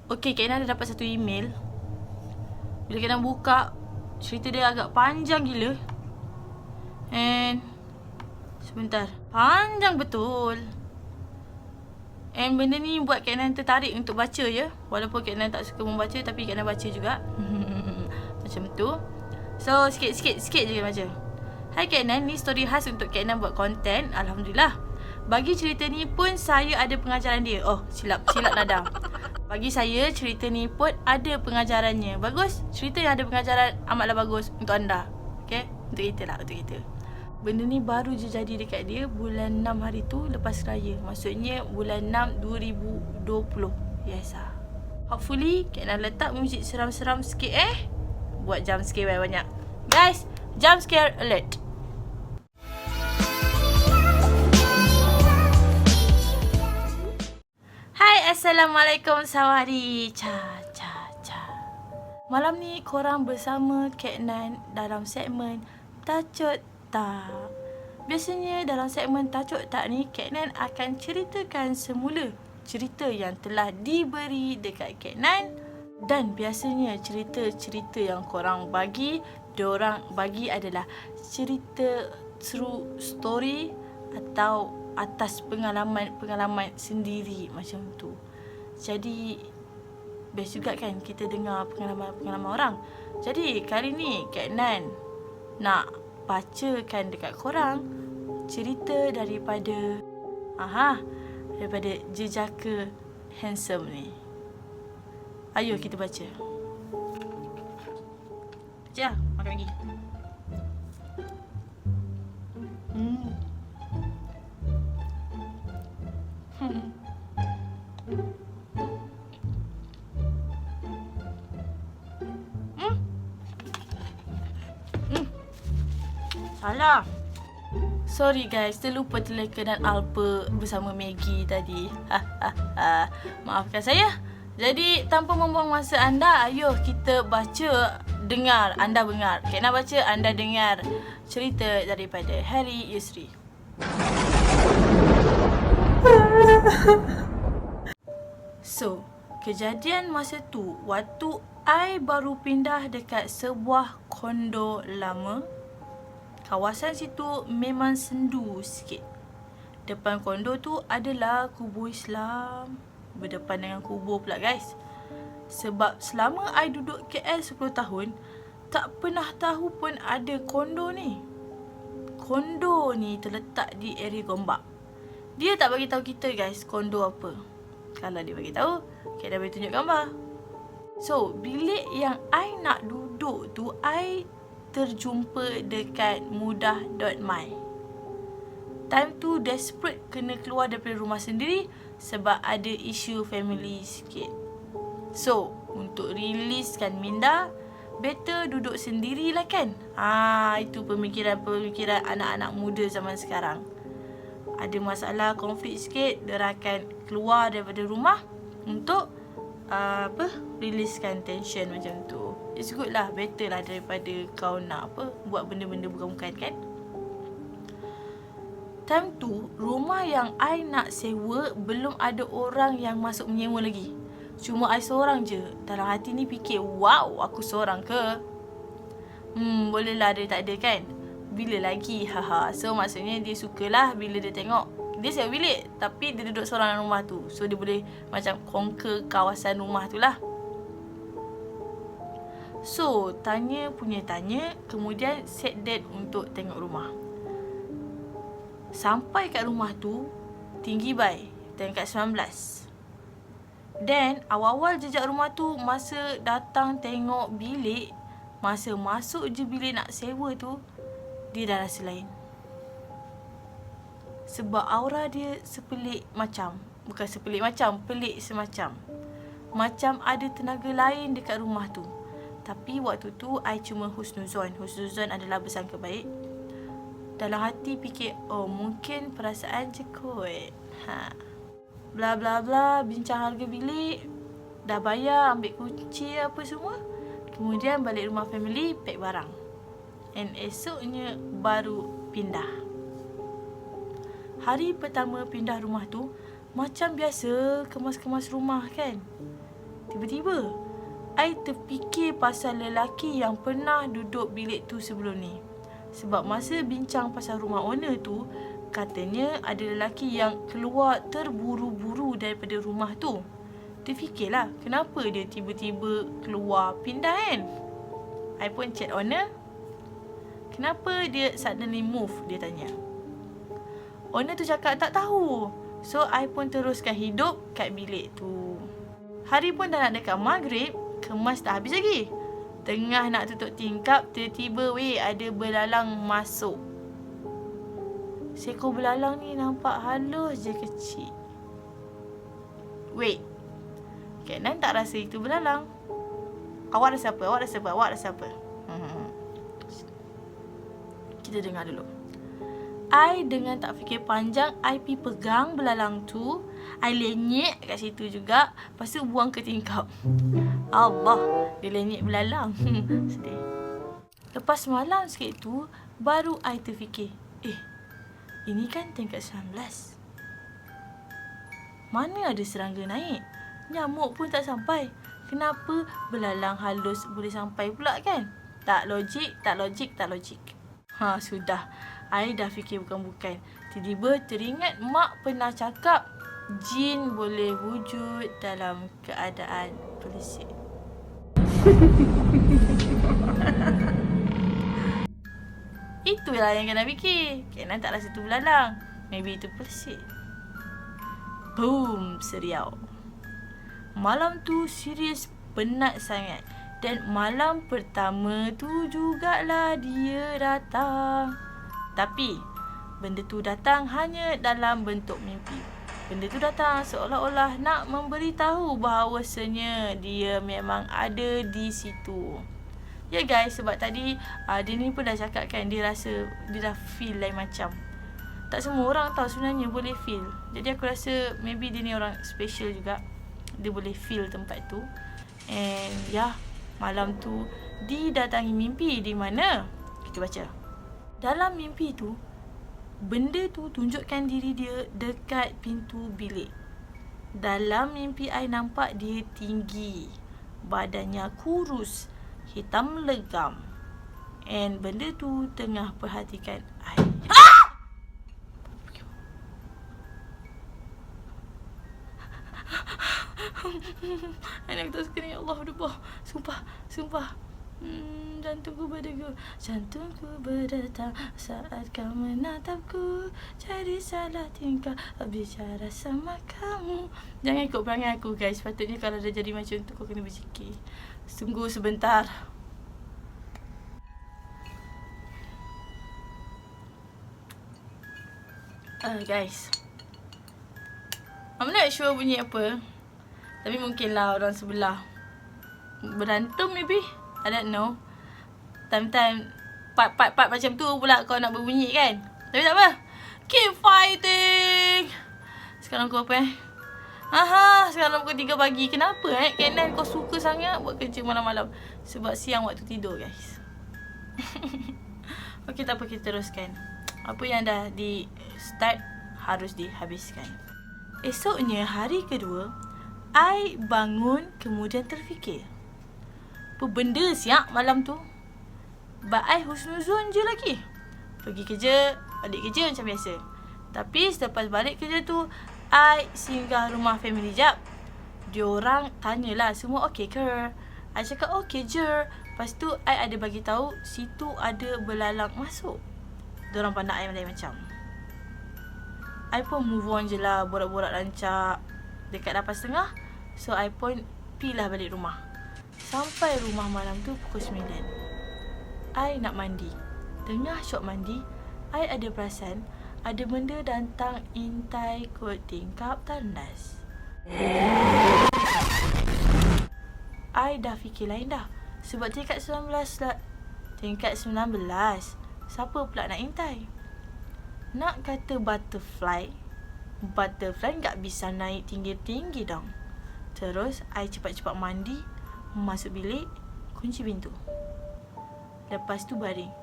Okay, Kak Ina ada dapat satu email. Bila Kak Ina buka, cerita dia agak panjang gila. And sebentar, panjang betul. And benda ni buat Kak Ina tertarik untuk baca ya. Walaupun Kak Ina tak suka membaca, tapi Kak Ina baca juga. Macam tu. So sikit je Kak baca. Hai Kak Ina, ni story khas untuk Kak Ina buat konten. Alhamdulillah. Bagi cerita ni pun saya ada pengajaran dia. Oh, silap nada. Bagi saya cerita ni pun ada pengajarannya. Bagus. Cerita yang ada pengajaran amatlah bagus untuk anda. Okay? Untuk kita lah, untuk kita. Benda ni baru je jadi dekat dia bulan 6 hari tu lepas raya. Maksudnya bulan 6 2020. Yes lah. Hopefully Kak Ina letak muzik seram-seram sikit buat jump scare banyak-banyak. Guys, jump scare alert. Hai, Assalamualaikum sawari. Malam ni korang bersama Kak Nan dalam segmen Tacut Tak. Biasanya dalam segmen Tacut Tak ni, Kak Nan akan ceritakan semula cerita yang telah diberi dekat Kak Nan. Dan biasanya cerita-cerita yang korang bagi, diorang bagi adalah cerita true story atau atas pengalaman sendiri macam tu. Jadi best juga kan kita dengar pengalaman orang. Jadi kali ni Kak Nan nak bacakan dekat korang cerita daripada jejaka handsome ni. Ayo kita baca. Baca, makan lagi. Salah. Sorry guys, terlupa teleka dan alpa bersama Maggie tadi. Maafkan saya. Jadi tanpa membuang masa anda, ayo kita baca, dengar, anda dengar. Kak nak baca, anda dengar cerita daripada Harry Yusri. So, kejadian masa tu waktu I baru pindah dekat sebuah kondo lama. Kawasan situ memang sendu sikit. Depan kondo tu adalah kubur Islam. Berdepan dengan kubur pula guys. Sebab selama I duduk KL 10 tahun, tak pernah tahu pun ada kondo ni. Kondo ni terletak di area Gombak. Dia tak bagi tahu kita guys kondo apa. Kalau dia bagi tahu, kita dah boleh tunjuk gambar. So, bilik yang I nak duduk tu, I terjumpa dekat mudah.my. Time tu desperate kena keluar daripada rumah sendiri sebab ada isu family sikit. So, untuk riliskan minda, better duduk sendirilah kan. Itu pemikiran anak-anak muda zaman sekarang. Ada masalah, konflik sikit, dia akan keluar daripada rumah untuk riliskan tension macam tu. It's good lah, better lah daripada kau nak buat benda-benda bukan-bukan kan. Time tu, rumah yang I nak sewa belum ada orang yang masuk menyewa lagi. Cuma I seorang je. Dalam hati ni fikir, wow, aku seorang ke? Boleh lah dia tak ada kan? Bila lagi? So maksudnya dia sukalah bila dia tengok dia sewa bilik tapi dia duduk seorang dalam rumah tu. So dia boleh macam conquer kawasan rumah tu lah. So tanya, kemudian set date untuk tengok rumah. Sampai kat rumah tu tinggi bai, tingkat 19. Dan awal-awal jejak rumah tu, masa datang tengok bilik, masa masuk je bilik nak sewa tu, dia dah rasa lain. Sebab aura dia pelik semacam. Macam ada tenaga lain dekat rumah tu. Tapi waktu tu, I cuma husnuzon. Husnuzon adalah bersangka baik. Dalam hati fikir, oh mungkin perasaan je kot. Bla bla bla, bincang harga bilik. Dah bayar, ambil kunci apa semua. Kemudian balik rumah family, pack barang. And esoknya baru pindah. Hari pertama pindah rumah tu, macam biasa kemas-kemas rumah kan. tiba-tiba I terfikir pasal lelaki yang pernah duduk bilik tu sebelum ni. Sebab masa bincang pasal rumah owner tu, katanya ada lelaki yang keluar terburu-buru daripada rumah tu. Terfikirlah kenapa dia tiba-tiba keluar pindah kan. I pun chat owner, kenapa dia suddenly move, dia tanya. Owner tu cakap tak tahu. So I pun teruskan hidup kat bilik tu. Hari pun dah nak dekat maghrib, kemas tak habis lagi. Tengah nak tutup tingkap, tiba-tiba ada belalang masuk. Seekor belalang ni nampak halus je kecil. Kenan tak rasa itu belalang. Awak rasa apa? Awak rasa apa? Kita dengar dulu. I dengan tak fikir panjang, I pergi pegang belalang tu, I lenyek kat situ juga, lepas tu buang ke tingkap. Allah, dia lenyek belalang. Sedih. Lepas malam sikit tu, baru I terfikir, ini kan tingkat 19. Mana ada serangga naik? Nyamuk pun tak sampai. Kenapa belalang halus boleh sampai pula kan? Tak logik. Sudah. I dah fikir bukan-bukan. Tiba-tiba teringat mak pernah cakap jin boleh wujud dalam keadaan pelisik. Itulah yang kena fikir. Kenan tak rasa tu belalang. Maybe itu pelisik. Boom, seriau. Malam tu serius penat sangat. Dan malam pertama tu jugalah dia datang. Tapi benda tu datang hanya dalam bentuk mimpi. Benda tu datang seolah-olah nak memberitahu bahawasanya dia memang ada di situ. Ya guys, sebab tadi dia ni pun dah cakap kan, dia rasa, dia dah feel lain macam. Tak semua orang tahu sebenarnya boleh feel. Jadi aku rasa maybe dia ni orang special juga. Dia boleh feel tempat tu. And malam tu didatangi mimpi di mana? Kita baca. Dalam mimpi tu, benda tu tunjukkan diri dia dekat pintu bilik. Dalam mimpi I nampak dia tinggi, badannya kurus, hitam legam. And benda tu tengah perhatikan I. Anak tak suka ni, Allah berdebar. Sumpah. Jantungku berdetak saat kau menatapku. Jadi salah tingkah bicara sama kamu. Jangan ikut perangai aku guys. Patutnya kalau dah jadi macam tu kau kena berzikir. Tunggu sebentar. Guys, I'm not sure bunyi apa. Tapi mungkinlah orang sebelah berantem maybe. I don't know. Time-time part macam tu pula kau nak berbunyi kan. Tapi tak apa. Keep fighting. Sekarang kau apa sekarang pukul 3 pagi. Kenapa Kenan kau suka sangat buat kerja malam-malam? Sebab siang waktu tidur guys. Okey, tak apa, kita teruskan. Apa yang dah di start harus dihabiskan. Esoknya hari kedua, I bangun kemudian terfikir, apa benda siap malam tu? But I husnuzon je lagi. Pergi kerja, balik kerja macam biasa. Tapi selepas balik kerja tu, I singgah rumah family jap. Diorang tanyalah semua okey ke? I cakap okey je. Lepas tu I ada bagi tahu situ ada belalang masuk. Diorang pandang I lain macam. I pun move on je lah, borak-borak rancak. Dekat 8:30, so I pun pilah balik rumah. Sampai rumah malam tu pukul 9. I nak mandi. Tengah syok mandi, I ada perasan ada benda datang intai kot tingkap tandas. I dah fikir lain dah. Sebab tingkat 19 lah. Tingkat 19. Siapa pula nak intai? Nak kata butterfly tak bisa naik tinggi-tinggi dong. Terus I cepat-cepat mandi, masuk bilik, kunci pintu. Lepas tu baring.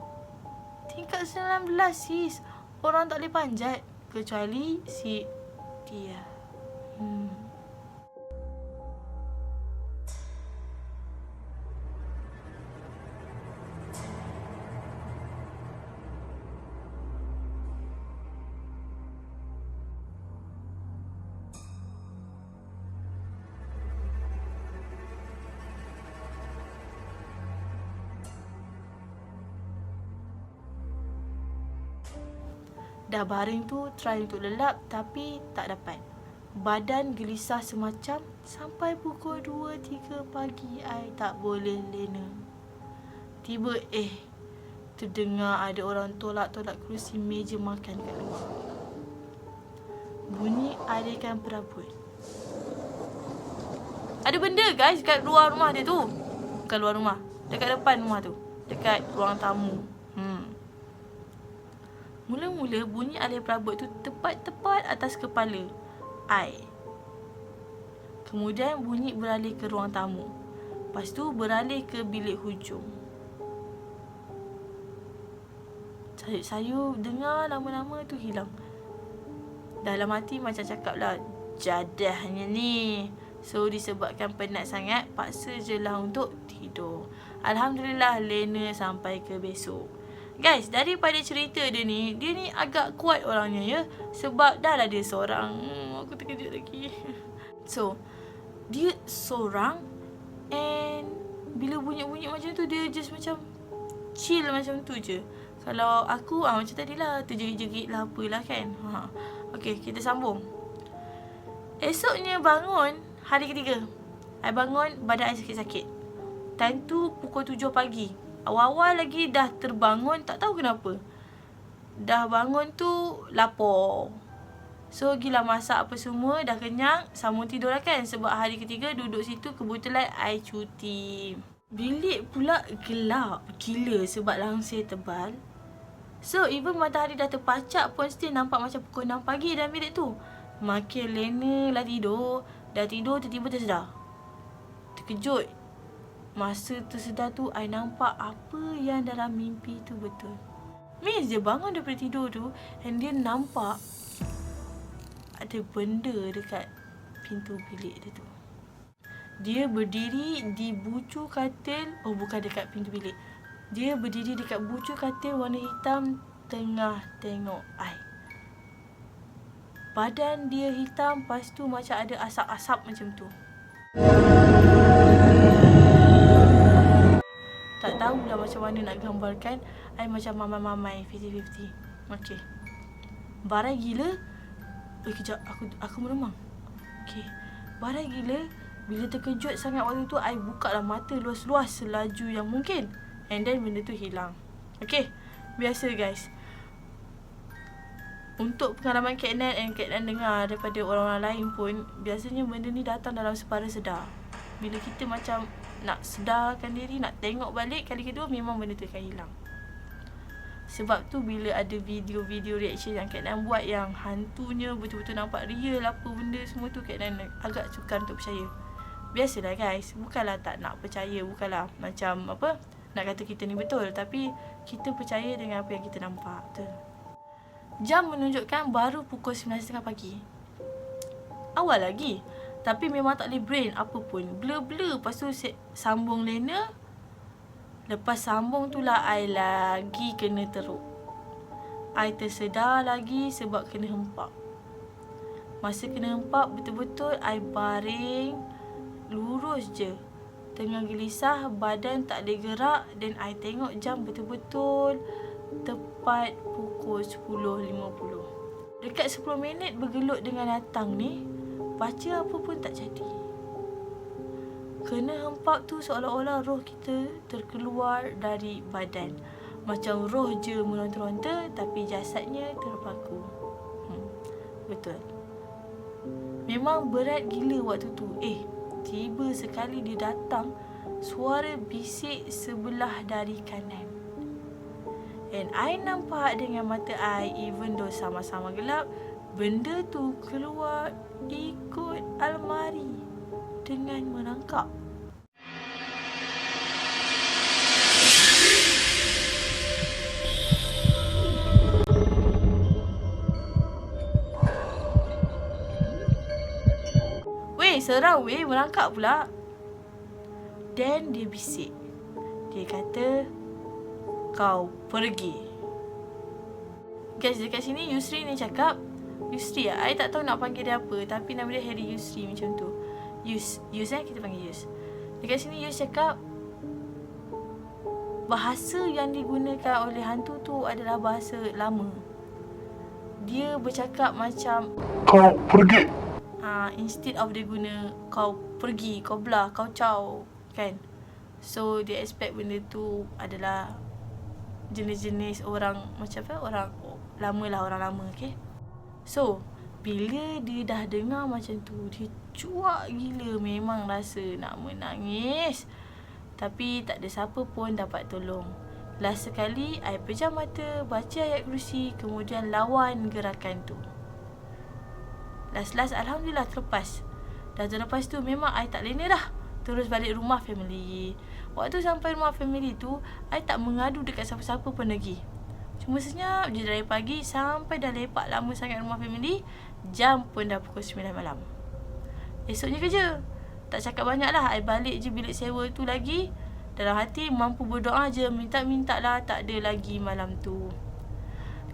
Tingkat 19 sis. Orang tak boleh panjat kecuali si dia. Dah baring tu try untuk lelap tapi tak dapat. Badan gelisah semacam sampai pukul 2-3 pagi I tak boleh lena. Tiba terdengar ada orang tolak-tolak kerusi meja makan kat luar. Bunyi alikan perabot. Ada benda guys kat luar rumah dia tu. Bukan luar rumah, dekat depan rumah tu, dekat ruang tamu. Mula-mula bunyi alih perabot tu tepat-tepat atas kepala I. Kemudian bunyi beralih ke ruang tamu. Lepas tu beralih ke bilik hujung. Sayup-sayup dengar lama-lama tu hilang. Dalam hati macam cakap lah, jadahnya ni. So disebabkan penat sangat, paksa je lah untuk tidur. Alhamdulillah lena sampai ke besok. Guys, daripada cerita dia ni agak kuat orangnya ya. Sebab dah lah dia seorang. Aku terkejut lagi. So, dia seorang and bila bunyi-bunyi macam tu, dia just macam chill macam tu je. Kalau aku, macam tadi lah, terjerit-jerit lah apalah kan. Okay, kita sambung. Esoknya bangun, hari ketiga. I bangun, badan I sakit-sakit. Time tu pukul 7 pagi. Awal-awal lagi dah terbangun, tak tahu kenapa. Dah bangun tu lapar. So gila masak apa semua, dah kenyang, sambung tidur lah kan. Sebab hari ketiga duduk situ kebetulan I cuti. Bilik pula gelap gila sebab langsir tebal. So even matahari dah terpacak pun still nampak macam pukul 6 pagi dalam bilik tu. Makin lena lah tidur. Dah tidur tiba-tiba tersedar. Terkejut. Masa tersedar tu, I nampak apa yang dalam mimpi tu betul. Means dia bangun daripada tidur tu and dia nampak ada benda dekat pintu bilik dia tu. Dia berdiri di bucu katil. Bukan dekat pintu bilik. Dia berdiri dekat bucu katil warna hitam tengah tengok I. Badan dia hitam, lepas tu macam ada asap-asap macam tu. Tak tahulah macam mana nak gambarkan. I macam mamai-mamai 50-50. Okay. Barai gila. Kejap. Aku meremang. Okay. Barai gila. Bila terkejut sangat waktu tu, I buka lah mata luas-luas selaju yang mungkin. And then benda tu hilang. Okay. Biasa guys. Untuk pengalaman Kak Nan and Kak Nan dengar daripada orang-orang lain pun, biasanya benda ni datang dalam separa sedar. Bila kita macam nak sedarkan diri, nak tengok balik kali kedua, memang benda tu akan hilang. Sebab tu bila ada video-video reaction yang Kak Nan buat yang hantunya betul-betul nampak real apa benda semua tu, Kak Nan agak sukar untuk percaya. Biasalah guys, bukanlah tak nak percaya, bukanlah macam apa nak kata kita ni betul, tapi kita percaya dengan apa yang kita nampak. Betul. Jam menunjukkan baru pukul 9.30 pagi. Awal lagi. Tapi memang tak boleh brain apa pun. Blur-blur. Lepas tu sambung lena. Lepas sambung tu lah I lagi kena teruk. I tersedar lagi sebab kena hempap. Masa kena hempap betul-betul I baring lurus je. Tengah gelisah, badan tak boleh gerak. Dan I tengok jam betul-betul tepat pukul 10.50. Dekat 10 minit bergelut dengan datang ni, baca apa pun tak jadi. Kena hempap tu seolah-olah roh kita terkeluar dari badan. Macam roh je meronta-ronta tapi jasadnya terpaku. Betul. Memang berat gila waktu tu. Tiba sekali dia datang, suara bisik sebelah dari kanan. And I nampak dengan mata I, even though sama-sama gelap, benda tu keluar ikut almari dengan merangkak. Weh, seram weh, merangkak pula. Dan dia bisik. Dia kata, kau pergi. Guys, dekat sini Yusri ni cakap, Yusri lah, I tak tahu nak panggil dia apa, tapi nama dia Harry Yusri macam tu. Yus kita panggil Yus. Dekat sini Yus cakap, bahasa yang digunakan oleh hantu tu adalah bahasa lama. dia bercakap macam kau pergi. Instead of dia guna kau pergi, kau belah, kau caw, kan. So dia expect benda tu adalah jenis-jenis orang macam apa, orang lama lah, orang lama, okay. So bila dia dah dengar macam tu, dia cuak gila, memang rasa nak menangis. Tapi tak ada siapa pun dapat tolong. Last sekali, I pejam mata, baca ayat kursi, kemudian lawan gerakan tu. Last Alhamdulillah terlepas. Dah terlepas tu memang I tak lena dah. Terus balik rumah family. Waktu sampai rumah family tu, I tak mengadu dekat siapa-siapa pun lagi. Cuma senyap je dari pagi sampai dah lepak lama sangat rumah family. Jam pun dah pukul 9 malam. Esoknya kerja. Tak cakap banyak lah, I balik je bilik sewa tu lagi. Dalam hati mampu berdoa je, minta-minta lah tak ada lagi malam tu.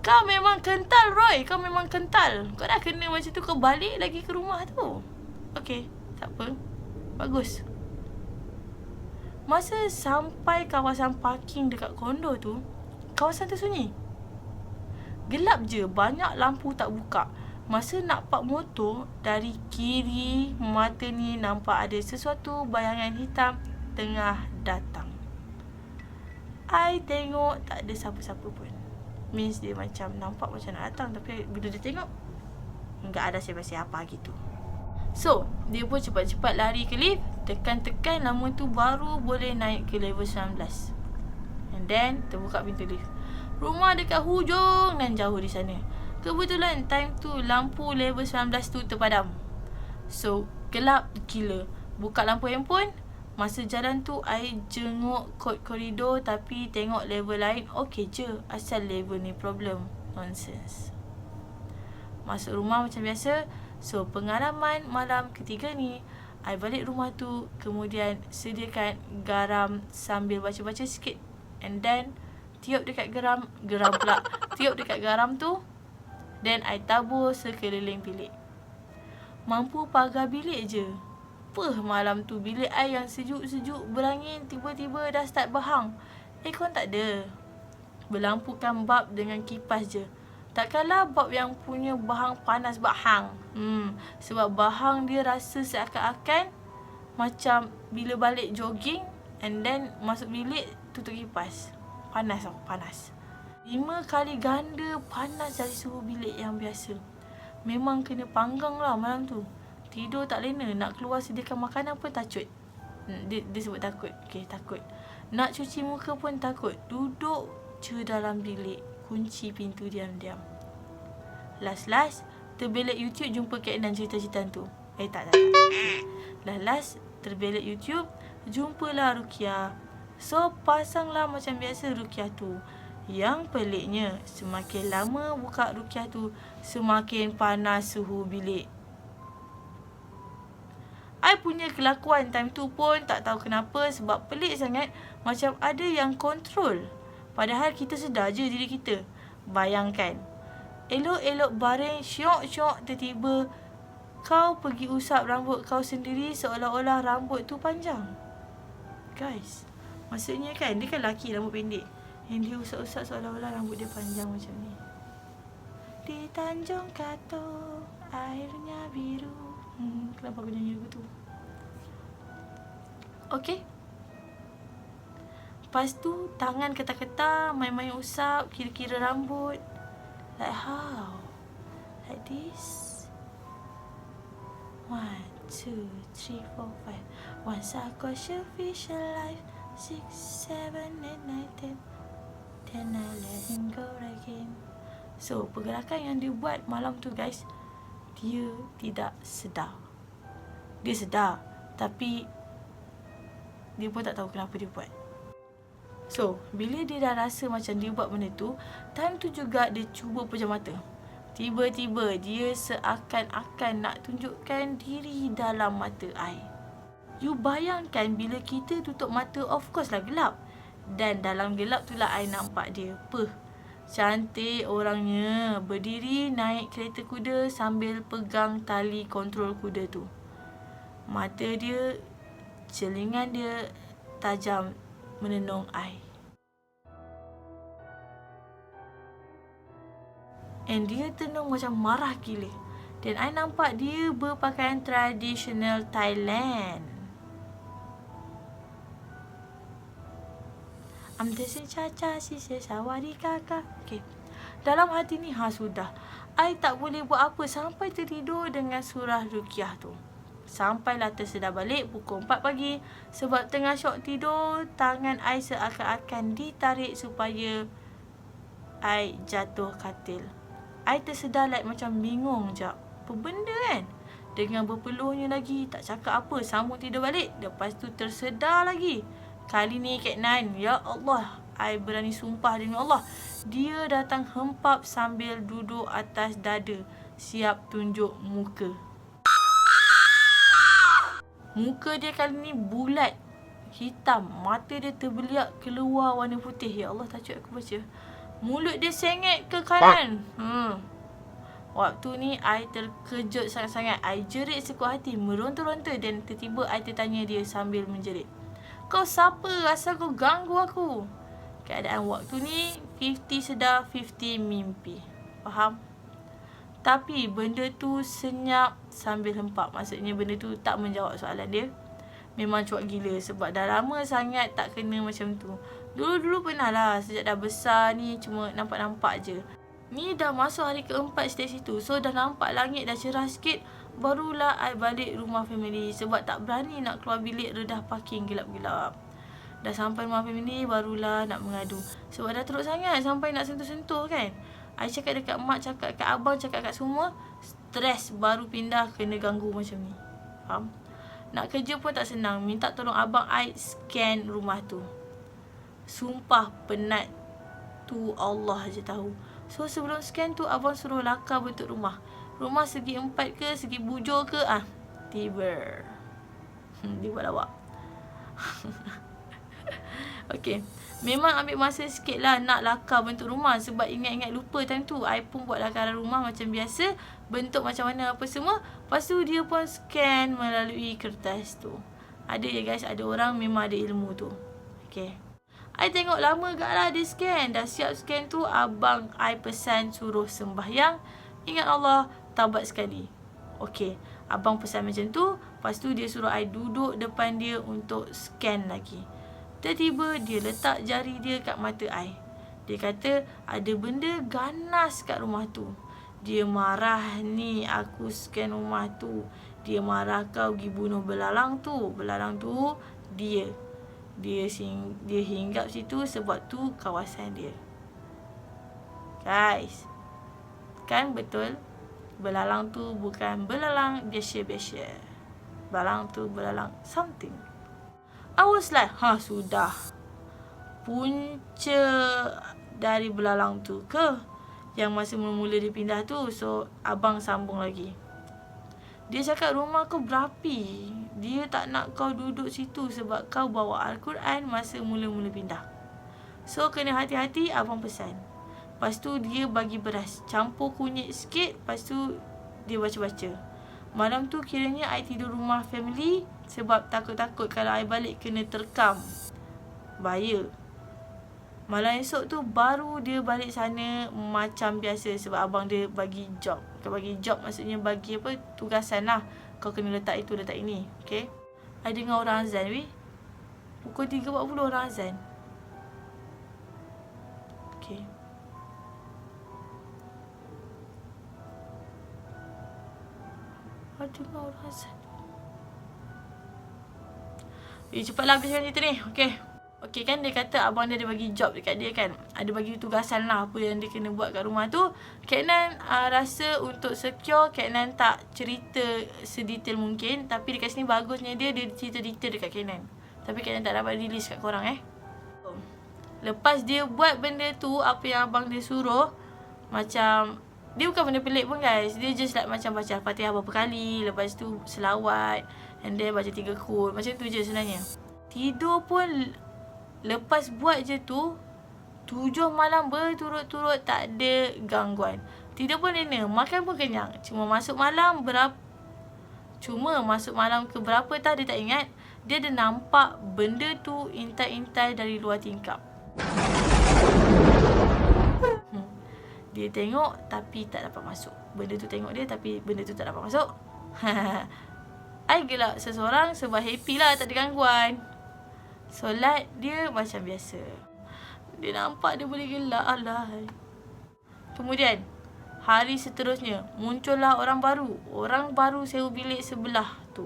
Kau memang kental, Roy. Kau memang kental. Kau dah kena macam tu, kau balik lagi ke rumah tu. Okay, tak apa. Bagus. Masa sampai kawasan parking dekat kondo tu, kawasan tu sunyi. Gelap je, banyak lampu tak buka. Masa nak park motor, dari kiri mata ni nampak ada sesuatu bayangan hitam tengah datang. I tengok tak ada siapa-siapa pun. Means dia macam nampak macam nak datang, tapi bila dia tengok, enggak ada siapa-siapa gitu. So, dia pun cepat-cepat lari ke lift. Tekan-tekan lama tu baru boleh naik ke level 19. And then, terbuka pintu lift. Rumah dekat hujung dan jauh di sana. Kebetulan time tu lampu level 19 tu terpadam. So, gelap gila. Buka lampu handphone. Masa jalan tu, I jenguk kod koridor tapi tengok level lain okey je. Asal level ni problem. Nonsense. Masuk rumah macam biasa. So, pengalaman malam ketiga ni, I balik rumah tu, kemudian sediakan garam sambil baca-baca sikit. And then, tiup dekat garam pula. Tiup dekat garam tu, then I tabur sekeliling bilik. Mampu pagar bilik je. Malam tu bilik I yang sejuk-sejuk berangin, tiba-tiba dah start berhang. Aircon tak ada. Berlampukan bulb dengan kipas je. Takkanlah bulb yang punya bahang panas bahang. Sebab bahang dia rasa seakan-akan macam bila balik jogging and then masuk bilik tutup kipas. Panas tau, panas. 5 kali ganda panas dari suhu bilik yang biasa. Memang kena panggang lah malam tu. Tidur tak lena, nak keluar sediakan makanan pun takut. Dia sebut takut. Okay, takut. Nak cuci muka pun takut. Duduk je dalam bilik, kunci pintu diam-diam. Last, terbelik YouTube jumpa Kak Nan cerita-cerita tu. Tak. Last, terbelik YouTube, jumpalah Rukiah. So, pasanglah macam biasa Rukiah tu. Yang peliknya, semakin lama buka Rukiah tu, semakin panas suhu bilik. I punya kelakuan time tu pun tak tahu kenapa, sebab pelik sangat, macam ada yang kontrol. Padahal kita sedar je diri kita. Bayangkan, elok-elok baring syok-syok, tiba-tiba kau pergi usap rambut kau sendiri seolah-olah rambut tu panjang. Guys, maksudnya kan, dia kan lelaki rambut pendek, yang dia usap-usap seolah-olah rambut dia panjang macam ni. Di Tanjung Katong, airnya biru. Kenapa aku nyanyi lagu tu? Okay. Lepas tu, tangan ketar-ketar, main-main usap, kira-kira rambut. Like how? Like this? 1, 2, 3, 4, 5. Once I got your vision life. 6, 7, 8, 9, 10. Then I let him go again. So, pergerakan yang dia buat malam tu guys, dia tidak sedar. Dia sedar, tapi dia pun tak tahu kenapa dia buat. So, bila dia dah rasa macam dia buat benda tu, time tu juga dia cuba pejam mata. Tiba-tiba dia seakan-akan nak tunjukkan diri dalam mata I. You bayangkan bila kita tutup mata, of course lah gelap. Dan dalam gelap tu lah I nampak dia. Cantik orangnya, berdiri naik kereta kuda sambil pegang tali kontrol kuda tu. Mata dia, celingan dia tajam menenung I. And dia tenung macam marah gila. Dan I nampak dia berpakaian tradisional Thailand. Amdese caca si sawari kakak. Okay. Dalam hati ni, sudah. I tak boleh buat apa sampai tertidur dengan surah Ruqyah tu. Sampailah tersedar balik pukul 4 pagi. Sebab tengah syok tidur, tangan I seakan-akan ditarik supaya I jatuh katil. I tersedar like macam bingung je. Apa benda kan? Dengan berpeluhnya lagi, tak cakap apa, sambung tidur balik. Lepas tu tersedar lagi. Kali ni Kak Nan, ya Allah, I berani sumpah demi Allah, dia datang hempap sambil duduk atas dada, siap tunjuk muka. Muka dia kali ni bulat, hitam, mata dia terbeliak keluar warna putih. Ya Allah, tajuk aku baca. Mulut dia sengit ke kanan. Waktu ni I terkejut sangat-sangat. I jerit sekuat hati, meronta-ronta, dan tiba-tiba I tertanya dia sambil menjerit, "Kau siapa? Asal kau ganggu aku?" Keadaan waktu ni 50 sedar, 50 mimpi. Faham? Tapi benda tu senyap sambil hempap. Maksudnya benda tu tak menjawab soalan dia. Memang cuak gila sebab dah lama sangat tak kena macam tu. Dulu-dulu pernah lah, sejak dah besar ni cuma nampak-nampak je. Ni dah masuk hari keempat stay situ. So dah nampak langit dah cerah sikit. Barulah I balik rumah family sebab tak berani nak keluar bilik redah parking gelap-gelap. Dah sampai rumah family barulah nak mengadu. Sebab dah teruk sangat sampai nak sentuh-sentuh kan. I cakap dekat mak, cakap kat abang, cakap kat semua. Stres baru pindah kena ganggu macam ni. Faham? Nak kerja pun tak senang. Minta tolong abang I scan rumah tu. Sumpah penat tu Allah je tahu. So sebelum scan tu abang suruh lakar bentuk rumah. Rumah segi 4 ke, segi bujur ke, tiba. Dia buat lawak. Okay. Memang ambil masa sikit lah nak lakar bentuk rumah. Sebab ingat-ingat lupa time tu. I pun buat lakaran rumah macam biasa. Bentuk macam mana apa semua. Lepas tu dia pun scan melalui kertas tu. Ada je guys, ada orang memang ada ilmu tu. Okay. I tengok lama gak lah dia scan. Dah siap scan tu, abang I pesan suruh sembahyang. Ingat Allah, taubat sekali. Okay. Abang pesan macam tu. Lepas tu dia suruh I duduk depan dia untuk scan lagi. Tiba-tiba dia letak jari dia kat mata I. Dia kata ada benda ganas kat rumah tu. Dia marah ni aku scan rumah tu. Dia marah kau pergi bunuh belalang tu. Belalang tu dia. Dia hinggap situ sebab tu kawasan dia. Guys, kan betul? Belalang tu bukan belalang biasa-biasa. Belalang tu belalang something. I was like, sudah. Punca dari belalang tu ke? Yang masa mula-mula dia pindah tu. So, abang sambung lagi. Dia cakap rumah kau berapi. Dia tak nak kau duduk situ sebab kau bawa Al-Quran masa mula-mula pindah. So, kena hati-hati, abang pesan. Lepas tu, dia bagi beras. Campur kunyit sikit. Lepas tu, dia baca-baca. Malam tu kiranya I tidur rumah family sebab takut-takut kalau I balik kena terkam. Bahaya. Malam esok tu baru dia balik sana macam biasa sebab abang dia bagi job. Kalau bagi job maksudnya bagi apa, tugasan lah. Kau kena letak itu, letak ini. Okay. I dengar orang azan weh. Pukul 3.40 orang azan. Okay. I dengar orang azan. Cepatlah habiskan cerita ni. Okay kan dia kata abang dia ada bagi job dekat dia kan. Ada bagi tugasan lah apa yang dia kena buat kat rumah tu. Kak Nan rasa untuk secure Kak Nan tak cerita sedetail mungkin. Tapi dekat sini bagusnya dia cerita detail dekat Kak Nan. Tapi Kak Nan tak dapat release kat korang Lepas dia buat benda tu, apa yang abang dia suruh, macam dia bukan benda pelik pun guys. Dia just like macam baca Al-Fatihah berapa kali. Lepas tu selawat. And then baca 3 qul. Macam tu je sebenarnya. Tidur pun lepas buat je tu 7 malam berturut-turut tak ada gangguan. Tidur pun lena. Makan pun kenyang. Cuma masuk malam ke berapa tak dia tak ingat. Dia ada nampak benda tu intai-intai dari luar tingkap. Dia tengok tapi tak dapat masuk. Benda tu tengok dia tapi benda tu tak dapat masuk. I gelak seseorang sebab happy lah, tak ada gangguan. Solat dia macam biasa. Dia nampak dia boleh gelak, alahai. Kemudian hari seterusnya muncullah orang baru. Orang baru sewa bilik sebelah tu.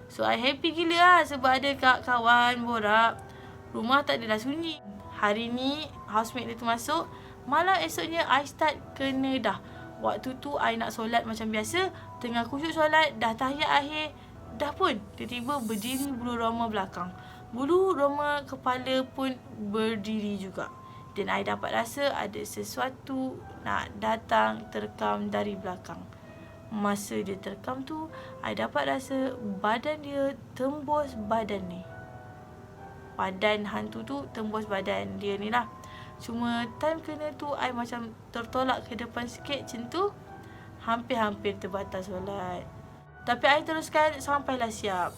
So I happy gila lah sebab ada kawan borak. Rumah tak adalah sunyi. Hari ni housemate dia tu masuk. Malah esoknya I start kena dah. Waktu tu I nak solat macam biasa. Tengah khusyuk solat, dah tahiyat akhir. Dah pun tiba-tiba berdiri bulu roma belakang. Bulu roma kepala pun berdiri juga. Dan I dapat rasa ada sesuatu nak datang terkam dari belakang. Masa dia terkam tu, I dapat rasa badan dia tembus badan ni. Badan hantu tu tembus badan dia ni lah. Cuma time kena tu, I macam tertolak ke depan sikit macam tu. Hampir-hampir terbatas solat. Tapi I teruskan sampailah siap.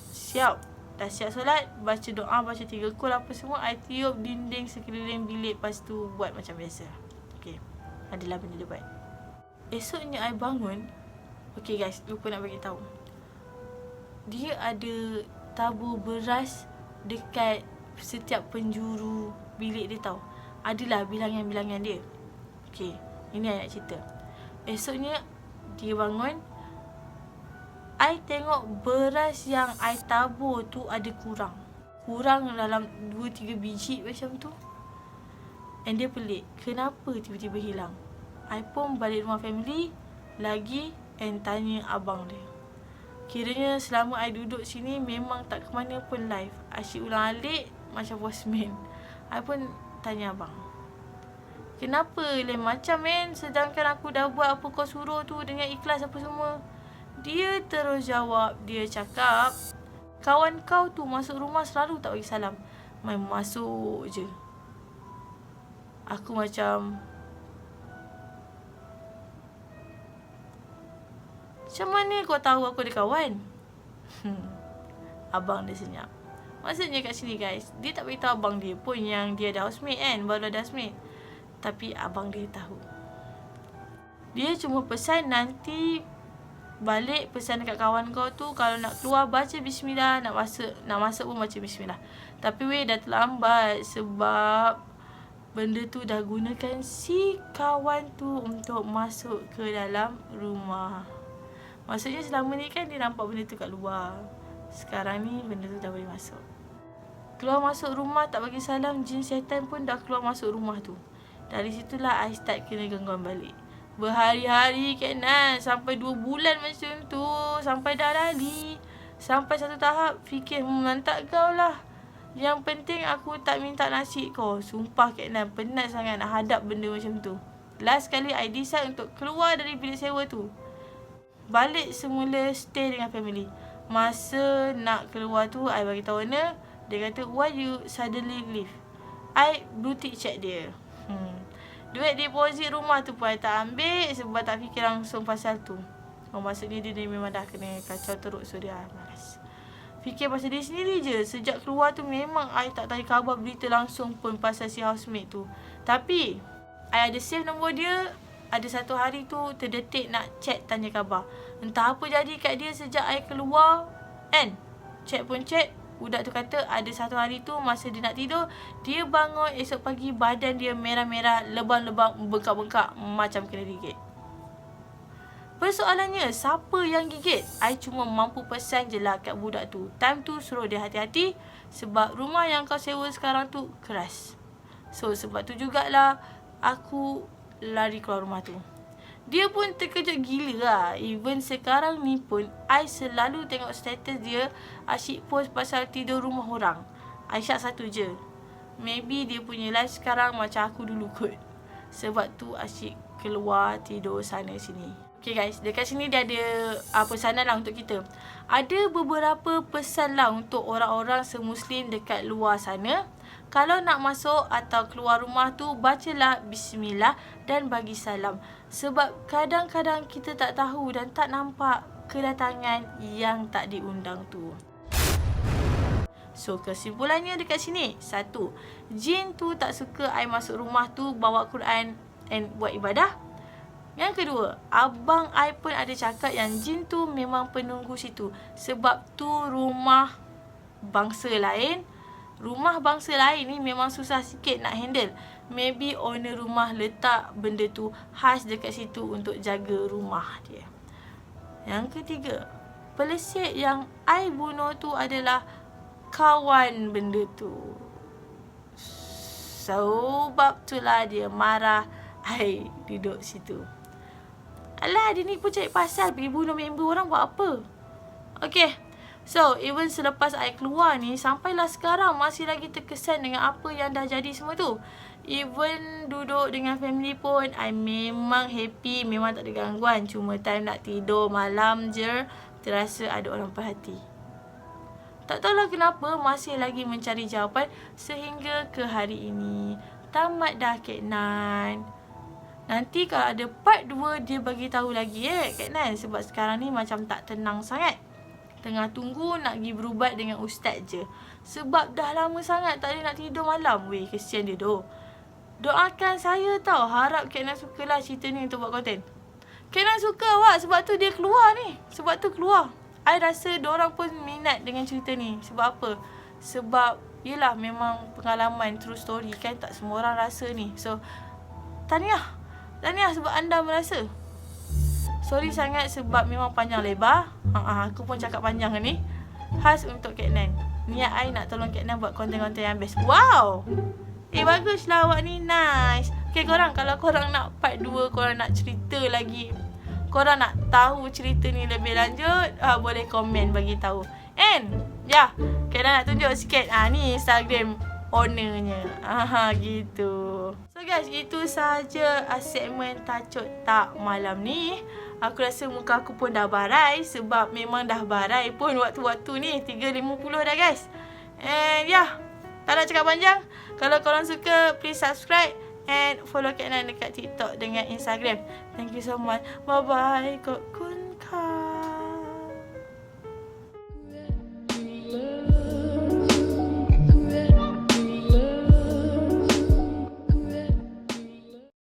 Dah siap solat, baca doa, baca 3 kul apa semua. I tiup dinding sekeliling bilik. Lepas tu buat macam biasa. Okay, adalah benda dia buat. Esoknya I bangun. Okay guys, lupa nak bagi tahu. Dia ada tabur beras dekat setiap penjuru bilik dia tau. Adalah bilangan-bilangan dia. Okay, ini I nak cerita. Esoknya dia bangun, I tengok beras yang I tabur tu ada kurang. Kurang dalam 2-3 biji macam tu. And dia pelik, kenapa tiba-tiba hilang? I pun balik rumah family lagi and tanya abang dia. Kiranya selama I duduk sini memang tak ke mana pun live. Asyik ulang-alik macam postman. I pun tanya abang, kenapa lain macam sedangkan aku dah buat apa kau suruh tu dengan ikhlas apa semua. Dia terus jawab, dia cakap, kawan kau tu masuk rumah selalu tak bagi salam. Main masuk je. Aku macam mana kau tahu aku ada kawan? Abang dia senyap. Maksudnya kat sini guys, dia tak beritahu abang dia pun yang dia ada housemate kan. Baru ada housemate. Tapi abang dia tahu. Dia cuma pesan nanti balik pesan dekat kawan kau tu, kalau nak keluar baca bismillah, nak masuk pun baca bismillah. Tapi dah terlambat sebab benda tu dah gunakan si kawan tu untuk masuk ke dalam rumah. Maksudnya selama ni kan dia nampak benda tu kat luar. Sekarang ni benda tu dah boleh masuk. Keluar masuk rumah tak bagi salam, jin syaitan pun dah keluar masuk rumah tu. Dari situlah I start kena gangguan balik. Berhari-hari kan, sampai 2 bulan macam tu. Sampai dah lali. Sampai satu tahap fikir, lantak kau lah. Yang penting aku tak minta nasi kau. Sumpah Kak, penat sangat nak hadap benda macam tu. Last kali I decide untuk keluar dari bilik sewa tu. Balik semula stay dengan family. Masa nak keluar tu, I bagi tahu Ana. Dia kata, why you suddenly leave? I blue tick check dia. Duit deposit rumah tu pun I tak ambil sebab tak fikir langsung pasal tu. Maksudnya dia memang dah kena kacau teruk. So dia malas fikir pasal dia sendiri je. Sejak keluar tu memang I tak tanya khabar berita langsung pun pasal si housemate tu. Tapi I ada save nombor dia. Ada satu hari tu terdetik nak chat tanya khabar. Entah apa jadi kat dia sejak I keluar kan. Chat pun chat. Budak tu kata ada satu hari tu masa dia nak tidur, dia bangun esok pagi badan dia merah-merah, lebam-lebam, bengkak-bengkak macam kena gigit. Persoalannya, siapa yang gigit? I cuma mampu pesan je lah kat budak tu. Time tu suruh dia hati-hati sebab rumah yang kau sewa sekarang tu keras. So sebab tu jugalah aku lari keluar rumah tu. Dia pun terkejut gila lah. Even sekarang ni pun I selalu tengok status dia asyik post pasal tidur rumah orang. Aisyah satu je. Maybe dia punya life sekarang macam aku dulu kot. Sebab tu asyik keluar tidur sana sini. Okay guys, dekat sini dia ada pesanan lah untuk kita. Ada beberapa pesan lah untuk orang-orang semuslim dekat luar sana. Kalau nak masuk atau keluar rumah tu, bacalah bismillah dan bagi salam. Sebab kadang-kadang kita tak tahu dan tak nampak kedatangan yang tak diundang tu. So kesimpulannya dekat sini, 1. Jin tu tak suka I masuk rumah tu bawa Quran and buat ibadah. Yang kedua, abang I pun ada cakap yang jin tu memang penunggu situ. Sebab tu rumah bangsa lain. Rumah bangsa lain ni memang susah sikit nak handle. Maybe owner rumah letak benda tu khas dekat situ untuk jaga rumah dia. Yang ketiga, peleset yang I bunuh tu adalah kawan benda tu. Sebab tu lah dia marah I duduk situ. Alah, dia ni pun cari pasal pergi bunuh member orang buat apa? Okay, so even selepas I keluar ni, sampailah sekarang masih lagi terkesan dengan apa yang dah jadi semua tu. Even duduk dengan family pun, I memang happy, memang tak ada gangguan. Cuma time nak tidur malam je, terasa ada orang perhati. Tak tahulah kenapa masih lagi mencari jawapan sehingga ke hari ini. Tamat dah Kak Nan. Nanti kalau ada part 2 dia bagi tahu lagi Kak Nan, sebab sekarang ni macam tak tenang sangat. Tengah tunggu nak pergi berubat dengan ustaz je. Sebab dah lama sangat tak ada nak tidur malam. Weh, kesian dia doh. Doakan saya tau. Harap Kak Nan sukalah cerita ni untuk buat konten. Kak Nan suka awak sebab tu dia keluar ni. Sebab tu keluar. I rasa diorang pun minat dengan cerita ni. Sebab apa? Sebab yelah memang pengalaman true story kan. Tak semua orang rasa ni. So, tahniah. Tahniah sebab anda merasa. Sorry sangat sebab memang panjang lebar. Aku pun cakap panjang ni. Khas untuk Kak Nan. Niat I nak tolong Kak Nan buat konten-konten yang best. Wow! Baguslah awak ni, nice. Okay korang, kalau korang nak part 2, korang nak cerita lagi, korang nak tahu cerita ni lebih lanjut, boleh komen bagi tahu. And ya, Kak Nan nak tunjuk sikit. Ni Instagram ownernya. Gitu. So guys, itu saja segmen Tacut Tak malam ni. Aku rasa muka aku pun dah barai. Sebab memang dah barai pun waktu-waktu ni 3.50 dah guys. And ya, tak nak cakap panjang. Kalau korang suka, please subscribe and follow Kak Nan dekat TikTok dengan Instagram. Thank you so much. Bye-bye.